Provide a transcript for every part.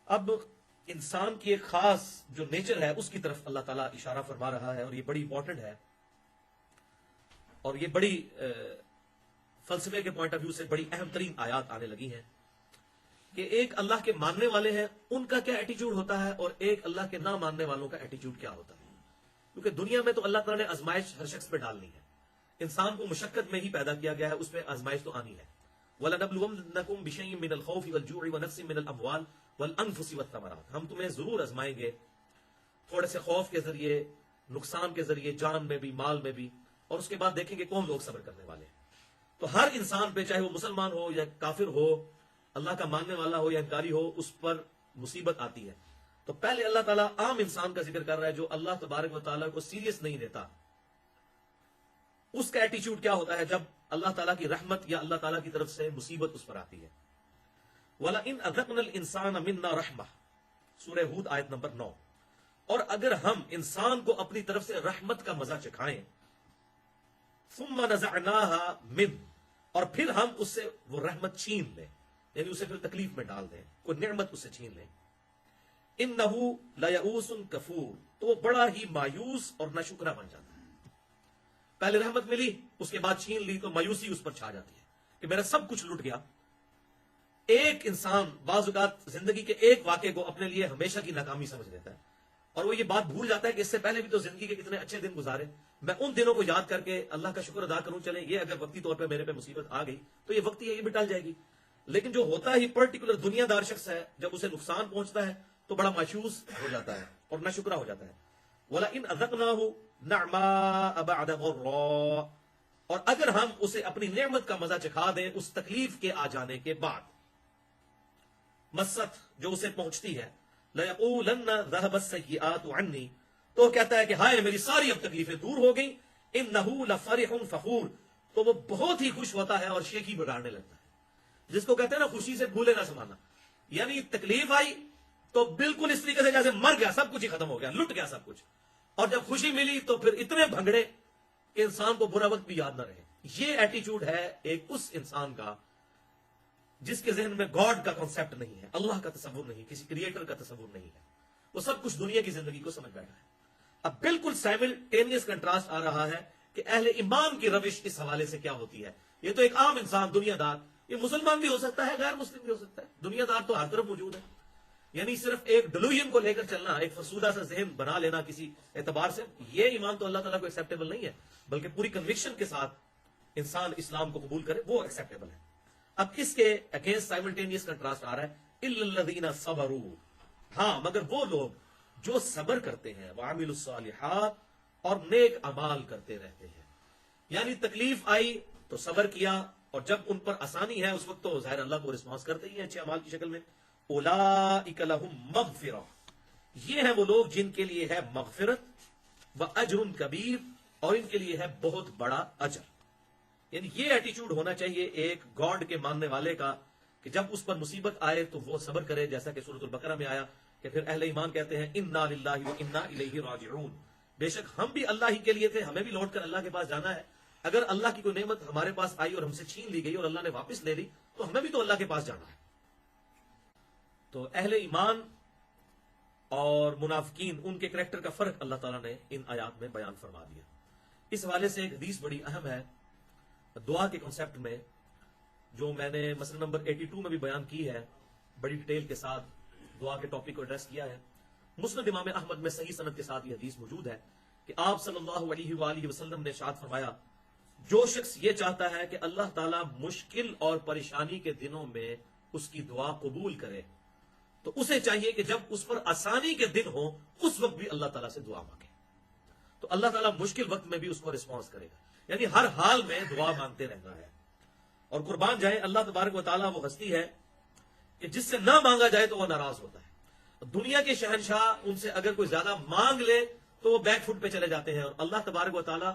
اب انسان کی ایک خاص جو نیچر ہے اس کی طرف اللہ تعالیٰ اشارہ فرما رہا ہے، اور یہ بڑی امپورٹنٹ ہے، اور یہ بڑی فلسفے کے پوائنٹ آف ویو سے بڑی اہم ترین آیات آنے لگی ہیں کہ ایک اللہ کے ماننے والے ہیں ان کا کیا ایٹیچیوڈ ہوتا ہے، اور ایک اللہ کے نہ ماننے والوں کا ایٹیچیوڈ کیا ہوتا ہے۔ کیونکہ دنیا میں تو اللہ تعالیٰ نے آزمائش ہر شخص پہ ڈالنی ہے، انسان کو مشقت میں ہی پیدا کیا گیا ہے، اس پہ آزمائش تو آنی ہے۔ وَلَنَبْلُوَنَّكُمْ بِشَيْءٍ مِّنَ الْخَوْفِ وَالْجُوعِ وَنَقْصٍ مِّنَ الْأَمْوَالِ وَالْأَنفُسِ وَالثَّمَرَاتِ، ہم تمہیں ضرور آزمائیں گے، تھوڑے سے خوف کے ذریعے، نقصان کے ذریعے، جان میں بھی، مال میں بھی، اور اس کے بعد دیکھیں گے کون لوگ صبر کرنے والے ہیں۔ تو ہر انسان پہ، چاہے وہ مسلمان ہو یا کافر ہو، اللہ کا ماننے والا ہو یا انکاری ہو، اس پر مصیبت آتی ہے۔ تو پہلے اللہ تعالیٰ عام انسان کا ذکر کر رہا ہے جو اللہ تبارک و تعالیٰ کو سیریس نہیں دیتا، اس کا ایٹیچیوڈ کیا ہوتا ہے جب اللہ تعالیٰ کی رحمت یا اللہ تعالیٰ کی طرف سے مصیبت اس پر آتی ہے۔ وَلَئِنْ أَذَقْنَا الْإِنسَانَ مِنَّا رَحْمَةً، سورہ ہود آیت نمبر 9، اور اگر ہم انسان کو اپنی طرف سے رحمت کا مزہ چکھائیں، ثُمَّ نَزَعْنَاهَا مِنْهُ، اور پھر ہم اس سے وہ رحمت چھین لیں، یعنی اسے پھر تکلیف میں ڈال دیں، کوئی نعمت اسے چھین لیں، إِنَّهُ لَيَئُوسٌ كَفُورٌ، تو وہ بڑا ہی مایوس اور ناشکرا بن جاتا ہے۔ پہلے رحمت ملی، اس کے بعد چھین لی تو مایوسی اس پر چھا جاتی ہے کہ میرا سب کچھ لٹ گیا۔ ایک انسان بعض اوقات زندگی کے ایک واقعے کو اپنے لیے ہمیشہ کی ناکامی سمجھ لیتا ہے، اور وہ یہ بات بھول جاتا ہے کہ اس سے پہلے بھی تو زندگی کے کتنے اچھے دن گزارے، میں ان دنوں کو یاد کر کے اللہ کا شکر ادا کروں، چلے یہ اگر وقتی طور پہ میرے پہ مصیبت آ گئی تو یہ وقتی ہے، یہ بھی ٹل جائے گی۔ لیکن جو ہوتا ہی پرٹیکولر دنیا دار شخص ہے، جب اسے نقصان پہنچتا ہے تو بڑا مایوس ہو جاتا ہے اور ناشکرا ہو جاتا ہے۔ وَلَئِنْ أَذَقْنَاهُ نَعْمَاءَ بَعْدَ ضَرَّاءٍ، اور اگر ہم اسے اپنی نعمت کا مزہ چکھا دیں اس تکلیف کے آ جانے کے بعد، مست جو اسے پہنچتی ہے، لَيَقُولَنَّ ذَهَبَ السَّيِّئَاتُ عَنِّي، تو کہتا ہے کہ ہائے میری ساری اب تکلیفیں دور ہو گئیں، إِنَّهُ لَفَرِحٌ فَخُورٌ، تو وہ بہت ہی خوش ہوتا ہے اور شیخی بگاڑنے لگتا ہے، جس کو کہتے ہیں نا خوشی سے بھولے نہ سمانا، یعنی تکلیف آئی تو بالکل اس طریقے سے جیسے مر گیا، سب کچھ ہی ختم ہو گیا، لٹ گیا سب کچھ، اور جب خوشی ملی تو پھر اتنے بھنگڑے کہ انسان کو برا وقت بھی یاد نہ رہے۔ یہ ایٹیچیوڈ ہے ایک اس انسان کا جس کے ذہن میں گاڈ کا کانسیپٹ نہیں ہے، اللہ کا تصور نہیں، کسی کریٹر کا تصور نہیں ہے، وہ سب کچھ دنیا کی زندگی کو سمجھ بیٹھا ہے۔ اب بالکل سائملٹینیس کنٹراسٹ آ رہا ہے کہ اہل ایمان کی روش اس حوالے سے کیا ہوتی ہے۔ یہ تو ایک عام انسان، دنیا دار، یہ مسلمان بھی ہو سکتا ہے، غیر مسلم بھی ہو سکتا ہے، دنیا دار تو ہر طرف موجود ہے۔ یعنی صرف ایک ڈیلوژن کو لے کر چلنا، ایک فرسودہ سا ذہن بنا لینا کسی اعتبار سے، یہ ایمان تو اللہ تعالیٰ کو ایکسیپٹیبل نہیں ہے، بلکہ پوری کنوکشن کے ساتھ انسان اسلام کو قبول کرے وہ ایکسیپٹیبل ہے۔ اب اس کے اگینسٹ سائملٹینیس کنٹراسٹ آ رہا ہے إِلَّا الَّذِينَ صَبَرُوا، ہاں مگر وہ لوگ جو صبر کرتے ہیں، وَعَمِلُوا الصَّالِحَاتِ، اور نیک اعمال کرتے رہتے ہیں۔ یعنی تکلیف آئی تو صبر کیا، اور جب ان پر آسانی ہے اس وقت تو ظاہر اللہ کو رسپانس کرتے ہی ہیں اچھے اعمال کی شکل میں۔ اولئک لہم مغفرہ، یہ ہیں وہ لوگ جن کے لیے ہے مغفرت، واجر کبیر، اور ان کے لیے ہے بہت بڑا اجر۔ یعنی یہ ایٹیچیوڈ ہونا چاہیے ایک گاڈ کے ماننے والے کا کہ جب اس پر مصیبت آئے تو وہ صبر کرے، جیسا کہ سورۃ البقرہ میں آیا کہ پھر اہل ایمان کہتے ہیں انا للہ وانا الیہ راجعون، بے شک ہم بھی اللہ ہی کے لیے تھے، ہمیں بھی لوٹ کر اللہ کے پاس جانا ہے۔ اگر اللہ کی کوئی نعمت ہمارے پاس آئی اور ہم سے چھین لی گئی اور اللہ نے واپس لے لی تو ہمیں بھی تو اللہ کے پاس جانا ہے۔ تو اہل ایمان اور منافقین، ان کے کریکٹر کا فرق اللہ تعالیٰ نے ان آیات میں بیان فرما دیا۔ اس حوالے سے ایک حدیث بڑی اہم ہے دعا کے کنسیپٹ میں، جو میں نے مسئلہ نمبر 82 میں بھی بیان کی ہے، بڑی ڈیٹیل کے ساتھ دعا کے ٹاپک کو ایڈریس کیا ہے۔ مسند امام احمد میں صحیح سند کے ساتھ یہ حدیث موجود ہے کہ آپ صلی اللہ علیہ وآلہ وسلم نے ارشاد فرمایا، جو شخص یہ چاہتا ہے کہ اللہ تعالیٰ مشکل اور پریشانی کے دنوں میں اس کی دعا قبول کرے تو اسے چاہیے کہ جب اس پر آسانی کے دن ہو اس وقت بھی اللہ تعالیٰ سے دعا مانگے، تو اللہ تعالیٰ مشکل وقت میں بھی اس کو رسپانس کرے گا۔ یعنی ہر حال میں دعا مانگتے رہنا ہے، اور قربان جائے اللہ تبارک و تعالیٰ وہ ہستی ہے کہ جس سے نہ مانگا جائے تو وہ ناراض ہوتا ہے۔ دنیا کے شہنشاہ ان سے اگر کوئی زیادہ مانگ لے تو وہ بیک فٹ پہ چلے جاتے ہیں، اور اللہ تبارک و تعالیٰ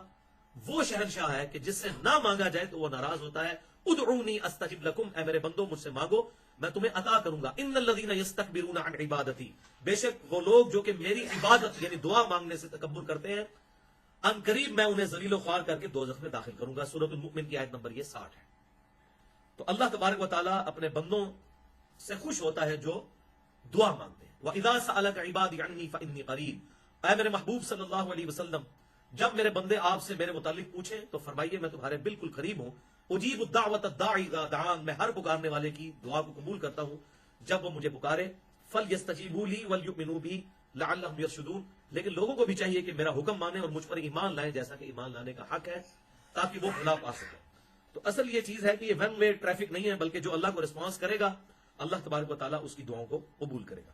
وہ شہنشاہ ہے کہ جس سے نہ مانگا جائے تو وہ ناراض ہوتا ہے۔ ادعونی استجب لکم، اے میرے بندو مجھ سے مانگو میں تمہیں عطا کروں گا۔ ان الذین یستکبرون عن عبادتی، بے شک وہ لوگ جو کہ میری عبادت یعنی دعا مانگنے سے تکبر کرتے ہیں، ان قریب میں انہیں ذلیل و خوار کر کے دوزخ میں داخل کروں گا۔ سورۃ المؤمن کی آیت نمبر یہ 60 ہے۔ تو اللہ تبارک و تعالیٰ اپنے بندوں سے خوش ہوتا ہے جو دعا مانگتے ہیں. وَإِذَا سَأَلَكَ عِبَادِي عَنِّي فَإِنِّي قَرِيبٌ، اے میرے محبوب صلی اللہ علیہ وسلم، جب میرے بندے آپ سے میرے متعلق پوچھیں تو فرمائیے میں تمہارے بالکل قریب ہوں. اجیب الدعوۃ الداعی اذا دعان، میں ہر پکارنے والے کی دعا کو قبول کرتا ہوں جب وہ مجھے پکارے. فَلْيَسْتَجِيبُوا لِي وَلْيُؤْمِنُوا بِي لَعَلَّهُمْ يَرْشُدُونَ، لیکن لوگوں کو بھی چاہیے کہ میرا حکم مانیں اور مجھ پر ایمان لائیں جیسا کہ ایمان لانے کا حق ہے، تاکہ وہ بھلا پا سکیں. تو اصل یہ چیز ہے کہ یہ ون وے ٹریفک نہیں ہے، بلکہ جو اللہ کو رسپانس کرے گا اللہ تبارک و تعالیٰ اس کی دعاؤں کو قبول کرے گا.